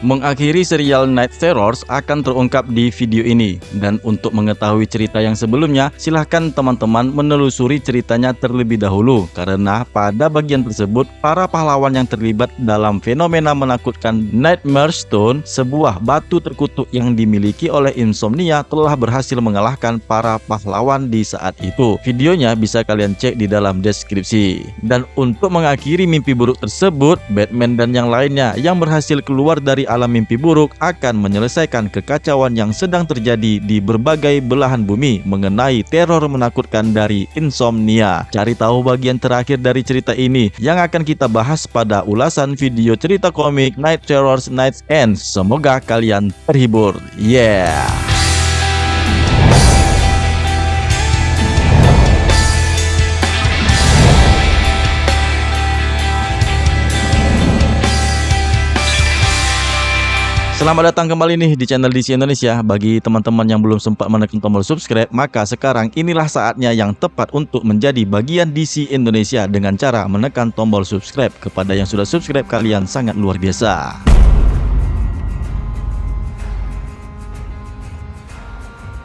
Mengakhiri serial Night Terrors akan terungkap di video ini. Dan untuk mengetahui cerita yang sebelumnya, silahkan teman-teman menelusuri ceritanya terlebih dahulu. Karena pada bagian tersebut, para pahlawan yang terlibat dalam fenomena menakutkan Nightmare Stone, sebuah batu terkutuk yang dimiliki oleh Insomnia, telah berhasil mengalahkan para pahlawan di saat itu. Videonya bisa kalian cek di dalam deskripsi. Dan untuk mengakhiri mimpi buruk tersebut, Batman dan yang lainnya yang berhasil keluar dari alam mimpi buruk akan menyelesaikan kekacauan yang sedang terjadi di berbagai belahan bumi mengenai teror menakutkan dari Insomnia. Cari tahu bagian terakhir dari cerita ini yang akan kita bahas pada ulasan video cerita komik Night Terrors Night's End. Semoga kalian terhibur. Yeah. Selamat datang kembali nih di channel DC Indonesia. Bagi teman-teman yang belum sempat menekan tombol subscribe, maka sekarang inilah saatnya yang tepat untuk menjadi bagian DC Indonesia dengan cara menekan tombol subscribe. Kepada yang sudah subscribe, kalian sangat luar biasa.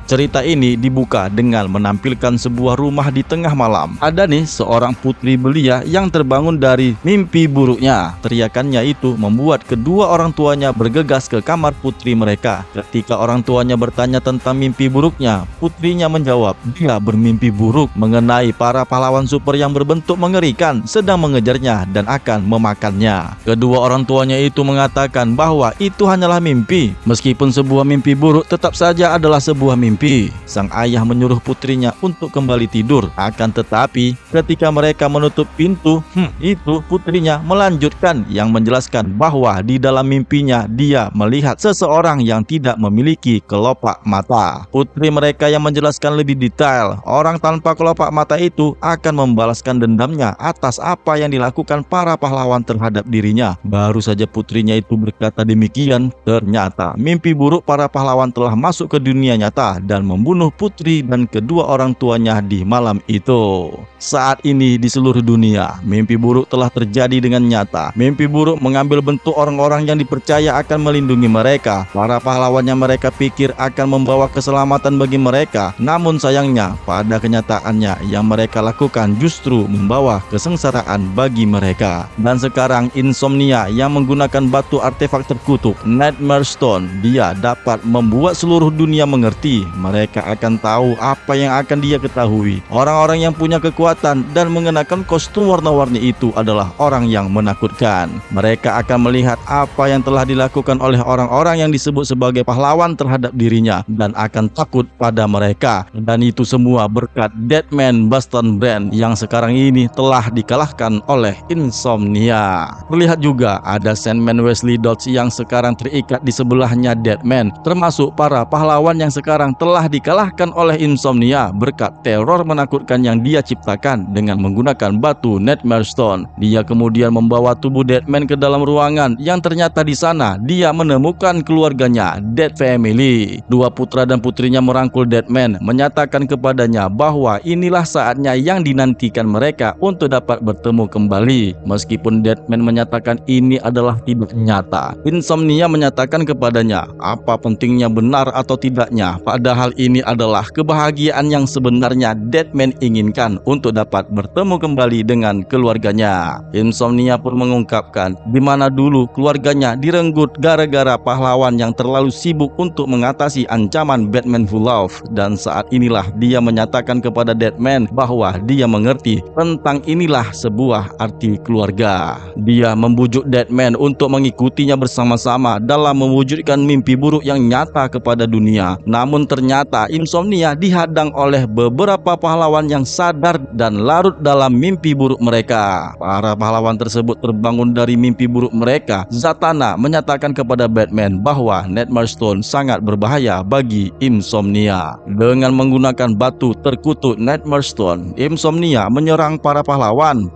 Cerita ini dibuka dengan menampilkan sebuah rumah di tengah malam. Ada nih seorang putri belia yang terbangun dari mimpi buruknya. Teriakannya itu membuat kedua orang tuanya bergegas ke kamar putri mereka. Ketika orang tuanya bertanya tentang mimpi buruknya, putrinya menjawab dia bermimpi buruk mengenai para pahlawan super yang berbentuk mengerikan sedang mengejarnya dan akan memakannya. Kedua orang tuanya itu mengatakan bahwa itu hanyalah mimpi. Meskipun sebuah mimpi buruk, tetap saja adalah sebuah mimpi. Sang ayah menyuruh putrinya untuk kembali tidur. Akan tetapi ketika mereka menutup pintu, itu putrinya melanjutkan yang menjelaskan bahwa di dalam mimpinya dia melihat seseorang yang tidak memiliki kelopak mata. Putri mereka yang menjelaskan lebih detail, orang tanpa kelopak mata itu akan membalaskan dendamnya atas apa yang dilakukan para pahlawan terhadap dirinya. Baru saja putrinya itu berkata demikian, ternyata mimpi buruk para pahlawan telah masuk ke dunia nyata dan membunuh putri dan kedua orang tuanya di malam itu. Saat ini di seluruh dunia, mimpi buruk telah terjadi dengan nyata. Mimpi buruk mengambil bentuk orang-orang yang dipercaya akan melindungi mereka. Para pahlawan yang mereka pikir akan membawa keselamatan bagi mereka. Namun sayangnya, pada kenyataannya yang mereka lakukan justru membawa kesengsaraan bagi mereka. Dan sekarang Insomnia yang menggunakan batu artefak terkutuk Nightmare Stone, dia dapat membuat seluruh dunia mengerti. Mereka akan tahu apa yang akan dia ketahui. Orang-orang yang punya kekuatan dan mengenakan kostum warna-warni itu adalah orang yang menakutkan. Mereka akan melihat apa yang telah dilakukan oleh orang-orang yang disebut sebagai pahlawan terhadap dirinya dan akan takut pada mereka. Dan itu semua berkat Deadman Boston Brand yang sekarang ini telah dikalahkan oleh Insomnia. Terlihat juga ada Sandman Wesley Dodds yang sekarang terikat di sebelahnya Deadman, termasuk para pahlawan yang sekarang telah dikalahkan oleh Insomnia berkat teror menakutkan yang dia ciptakan dengan menggunakan batu Nightmare Stone. Dia kemudian membawa tubuh Deadman ke dalam ruangan yang ternyata di sana dia menemukan keluarganya, Dead Family. Dua putra dan putrinya merangkul Deadman, menyatakan kepadanya bahwa inilah saatnya yang dinantikan mereka untuk dapat bertemu kembali. Meskipun Deadman menyatakan ini adalah tidak nyata, Insomnia menyatakan kepadanya apa pentingnya benar atau tidaknya. Padahal ini adalah kebahagiaan yang sebenarnya Deadman inginkan untuk dapat bertemu kembali dengan keluarganya. Insomnia pun mengungkapkan di mana dulu keluarganya direnggut gara-gara pahlawan yang terlalu sibuk untuk mengatasi ancaman Batman Full Love. Dan saat inilah dia menyatakan kepada Deadman bahwa dia mengerti tentang inilah sebuah arti keluarga. Dia membujuk Deadman untuk mengikutinya bersama-sama dalam mewujudkan mimpi buruk yang nyata kepada dunia. Namun ternyata Insomnia dihadang oleh beberapa pahlawan yang sadar dan larut dalam mimpi buruk mereka. Para pahlawan tersebut terbangun dari mimpi buruk mereka. Zatanna menyatakan kepada Batman bahwa Nightmare Stone sangat berbahaya bagi Insomnia. Dengan menggunakan batu terkutuk Nightmare Stone, Insomnia menyerang para pahlawan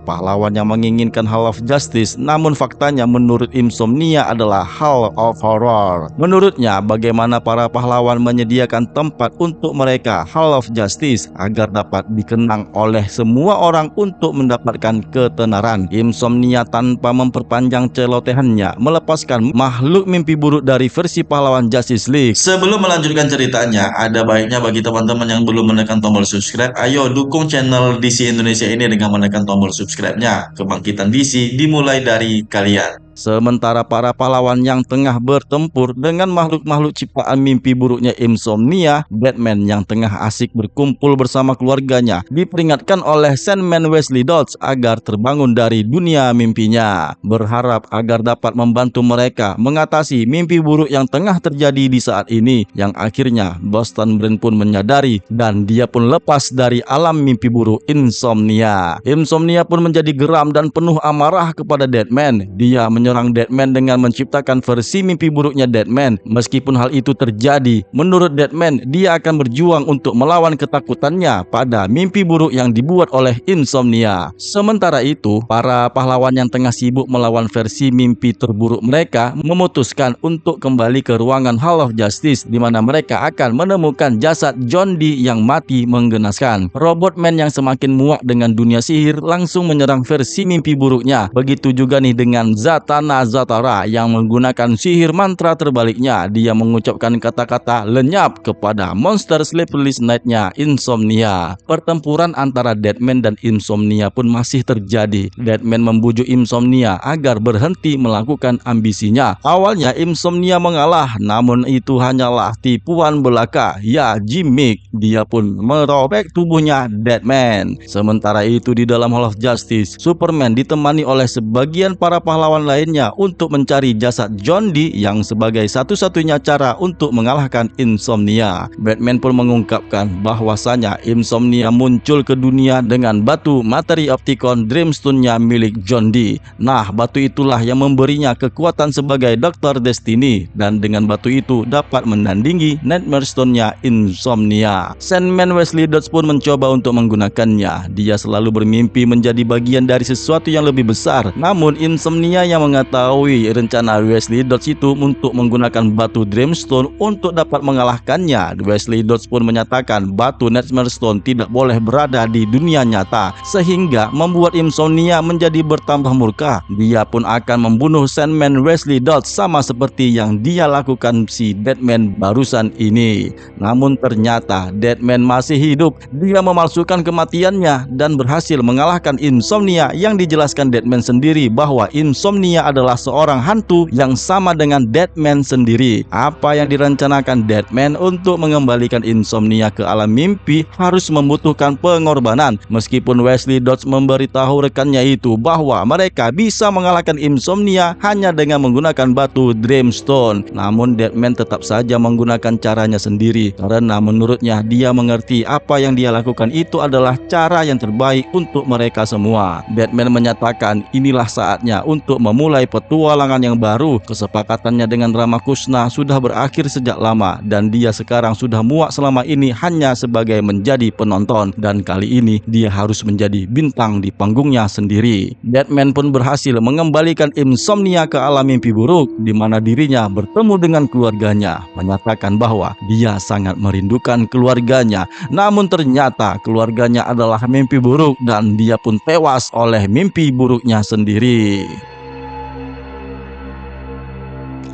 yang menginginkan Hall of Justice. Namun faktanya menurut Insomnia adalah Hall of Horror. Menurutnya, bagaimana para pahlawan menyediakan tempat untuk mereka Hall of Justice agar dapat dikenang oleh semua orang untuk mendapatkan ketenaran. Insomnia tanpa memperpanjang celotehannya melepaskan makhluk mimpi buruk dari versi pahlawan Justice League. Sebelum melanjutkan ceritanya, ada baiknya bagi teman-teman yang belum menekan tombol subscribe, ayo dukung channel DC Indonesia ini dengan menekan tombol subscribe-nya. Kebangkitan DC dimulai dari kalian. Sementara para pahlawan yang tengah bertempur dengan makhluk-makhluk ciptaan mimpi buruknya Insomnia, Batman yang tengah asik berkumpul bersama keluarganya diperingatkan oleh Sandman Wesley Dodds agar terbangun dari dunia mimpinya, berharap agar dapat membantu mereka mengatasi mimpi buruk yang tengah terjadi di saat ini, yang akhirnya Boston Brand pun menyadari dan dia pun lepas dari alam mimpi buruk Insomnia. Insomnia pun menjadi geram dan penuh amarah kepada Deadman. Dia menyerang Deadman dengan menciptakan versi mimpi buruknya Deadman. Meskipun hal itu terjadi, menurut Deadman, dia akan berjuang untuk melawan ketakutannya pada mimpi buruk yang dibuat oleh Insomnia. Sementara itu, para pahlawan yang tengah sibuk melawan versi mimpi terburuk mereka memutuskan untuk kembali ke ruangan Hall of Justice, di mana mereka akan menemukan jasad John Dee yang mati menggenaskan. Robotman yang semakin muak dengan dunia sihir langsung menyerang versi mimpi buruknya. Begitu juga nih dengan Zatanna Zatara yang menggunakan sihir mantra terbaliknya. Dia mengucapkan kata-kata lenyap kepada monster Sleepless Night-nya Insomnia. Pertempuran antara Deadman dan Insomnia pun masih terjadi. Deadman membujuk Insomnia agar berhenti melakukan ambisinya. Awalnya Insomnia mengalah, namun itu hanyalah tipuan belaka. Ya, gimmick. Dia pun merobek tubuhnya Deadman. Sementara itu di dalam Hall of Justice, Superman ditemani oleh sebagian para pahlawan lainnya untuk mencari jasad John Dee yang sebagai satu-satunya cara untuk mengalahkan Insomnia. Batman pun mengungkapkan bahwasanya Insomnia muncul ke dunia dengan batu materi Opticon Dreamstone-nya milik John Dee. Nah, batu itulah yang memberinya kekuatan sebagai Dr. Destiny, dan dengan batu itu dapat menandingi Nightmare Stone-nya Insomnia. Sandman Wesley Dodds pun mencoba untuk menggunakannya. Dia selalu bermimpi menjadi bagian dari sesuatu yang lebih besar. Namun Insomnia yang mengetahui rencana Wesley Dodds itu untuk menggunakan batu Dreamstone untuk dapat mengalahkannya. Wesley Dodds pun menyatakan batu Nightmare Stone tidak boleh berada di dunia nyata, sehingga membuat Insomnia menjadi bertambah murka. Dia pun akan membunuh Sandman Wesley Dodds sama seperti yang dia lakukan si Deadman barusan ini. Namun ternyata Deadman masih hidup. Dia memalsukan kematiannya dan berhasil mengalahkan Insomnia, yang dijelaskan Deadman sendiri bahwa Insomnia adalah seorang hantu yang sama dengan Deadman sendiri. Apa yang direncanakan Deadman untuk mengembalikan Insomnia ke alam mimpi harus membutuhkan pengorbanan. Meskipun Wesley Dodds memberitahu rekannya itu bahwa mereka bisa mengalahkan Insomnia hanya dengan menggunakan batu Dreamstone, namun Deadman tetap saja menggunakan caranya sendiri karena menurutnya dia mengerti apa yang dia lakukan itu adalah cara yang terbaik untuk mereka semua. Deadman menyatakan inilah saatnya untuk memulai petualangan yang baru. Kesepakatannya dengan Ramakrishna sudah berakhir sejak lama dan dia sekarang sudah muak selama ini hanya sebagai menjadi penonton, dan kali ini dia harus menjadi bintang di panggungnya sendiri. Deadman pun berhasil mengembalikan Insomnia ke alam mimpi buruk, di mana dirinya bertemu dengan keluarganya, menyatakan bahwa dia sangat merindukan keluarganya. Namun ternyata keluarganya adalah mimpi buruk dan dia pun tewas oleh mimpi buruknya sendiri.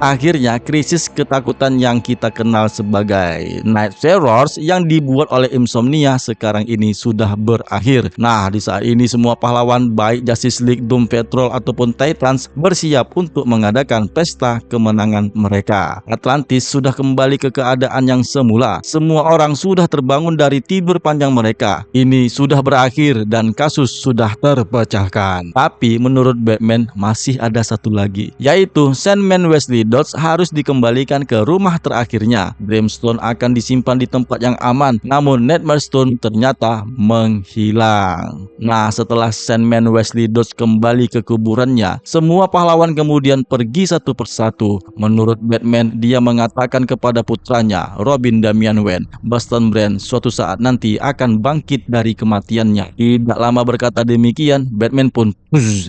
Akhirnya krisis ketakutan yang kita kenal sebagai Night Terrors yang dibuat oleh Insomnia sekarang ini sudah berakhir. Nah, di saat ini semua pahlawan baik Justice League, Doom Patrol ataupun Titans bersiap untuk mengadakan pesta kemenangan mereka. Atlantis sudah kembali ke keadaan yang semula. Semua orang sudah terbangun dari tidur panjang mereka. Ini sudah berakhir dan kasus sudah terpecahkan. Tapi menurut Batman masih ada satu lagi, yaitu Sandman Wesley Dodds harus dikembalikan ke rumah terakhirnya. Dreamstone akan disimpan di tempat yang aman, namun Nightmare Stone ternyata menghilang. Nah, setelah Sandman Wesley Dodds kembali ke kuburannya, semua pahlawan kemudian pergi satu persatu. Menurut Batman, dia mengatakan kepada putranya, Robin Damian Wayne, Boston Brand suatu saat nanti akan bangkit dari kematiannya. Tidak lama berkata demikian, Batman pun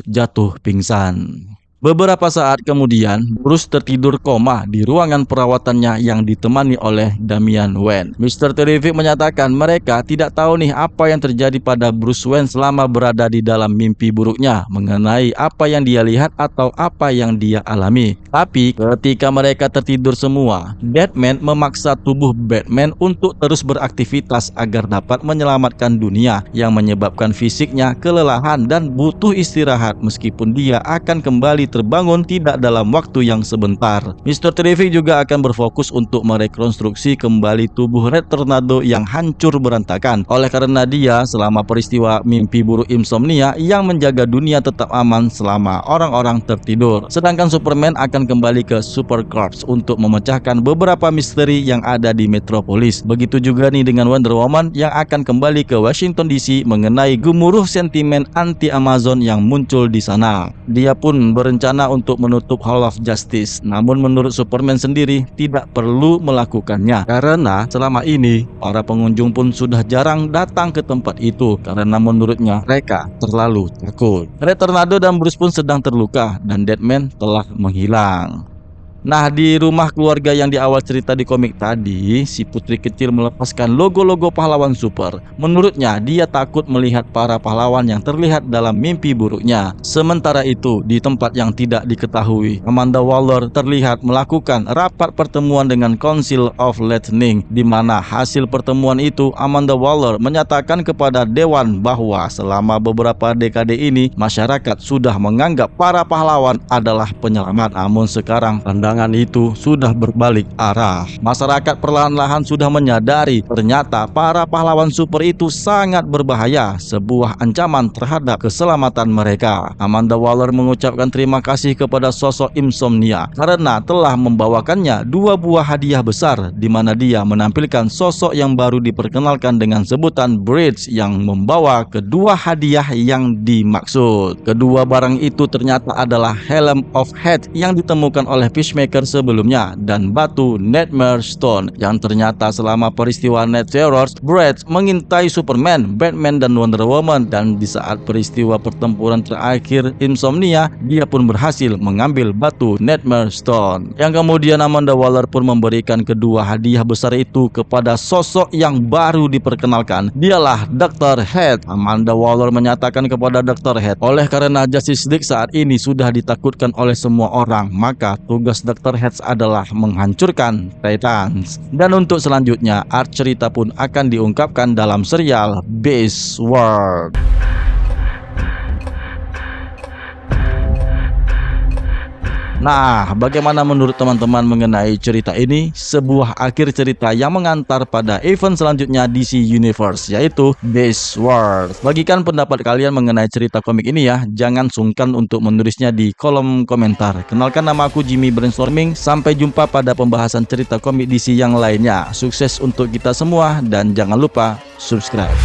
jatuh pingsan. Beberapa saat kemudian, Bruce tertidur koma di ruangan perawatannya yang ditemani oleh Damian Wayne. Mr. Terrific menyatakan mereka tidak tahu nih apa yang terjadi pada Bruce Wayne selama berada di dalam mimpi buruknya mengenai apa yang dia lihat atau apa yang dia alami. Tapi ketika mereka tertidur semua, Batman memaksa tubuh Batman untuk terus beraktivitas agar dapat menyelamatkan dunia yang menyebabkan fisiknya kelelahan dan butuh istirahat meskipun dia akan kembali terbangun tidak dalam waktu yang sebentar. Mr. Terrific juga akan berfokus untuk merekonstruksi kembali tubuh Red Tornado yang hancur berantakan oleh karena dia selama peristiwa mimpi buruk insomnia yang menjaga dunia tetap aman selama orang-orang tertidur. Sedangkan Superman akan kembali ke Supercorps untuk memecahkan beberapa misteri yang ada di Metropolis. Begitu juga nih dengan Wonder Woman yang akan kembali ke Washington DC mengenai gemuruh sentimen anti-Amazon yang muncul di sana. Dia pun berencana untuk menutup Hall of Justice, namun menurut Superman sendiri tidak perlu melakukannya karena selama ini para pengunjung pun sudah jarang datang ke tempat itu karena menurutnya mereka terlalu takut. Red Tornado dan Bruce pun sedang terluka dan Deadman telah menghilang. Nah, di rumah keluarga yang di awal cerita di komik tadi, si putri kecil melepaskan logo-logo pahlawan super. Menurutnya, dia takut melihat para pahlawan yang terlihat dalam mimpi buruknya. Sementara itu, di tempat yang tidak diketahui, Amanda Waller terlihat melakukan rapat pertemuan dengan Council of Lightning, di mana hasil pertemuan itu Amanda Waller menyatakan kepada Dewan bahwa selama beberapa dekade ini, masyarakat sudah menganggap para pahlawan adalah penyelamat. Namun sekarang, pandangan itu sudah berbalik arah. Masyarakat perlahan-lahan sudah menyadari ternyata para pahlawan super itu sangat berbahaya, sebuah ancaman terhadap keselamatan mereka. Amanda Waller mengucapkan terima kasih kepada sosok Insomnia karena telah membawakannya 2 buah hadiah besar, di mana dia menampilkan sosok yang baru diperkenalkan dengan sebutan Bridge yang membawa kedua hadiah yang dimaksud. Kedua barang itu ternyata adalah Helm of Hate yang ditemukan oleh Peacemaker sebelumnya dan batu Nightmare Stone yang ternyata selama peristiwa Night Terrors, Bridge mengintai Superman, Batman dan Wonder Woman, dan di saat peristiwa pertempuran terakhir Insomnia, dia pun berhasil mengambil batu Nightmare Stone. Yang kemudian Amanda Waller pun memberikan kedua hadiah besar itu kepada sosok yang baru diperkenalkan. Dialah Dr. Hate. Amanda Waller menyatakan kepada Dr. Hate, oleh karena Justice League saat ini sudah ditakutkan oleh semua orang, maka tugas Dr. Hate adalah menghancurkan Titans. Dan untuk selanjutnya, art cerita pun akan diungkapkan dalam serial Beast World. Nah, bagaimana menurut teman-teman mengenai cerita ini? Sebuah akhir cerita yang mengantar pada event selanjutnya DC Universe, yaitu Beast World. Bagikan pendapat kalian mengenai cerita komik ini ya. Jangan sungkan untuk menulisnya di kolom komentar. Kenalkan, nama aku Jimmy Brainstorming. Sampai jumpa pada pembahasan cerita komik DC yang lainnya. Sukses untuk kita semua dan jangan lupa subscribe.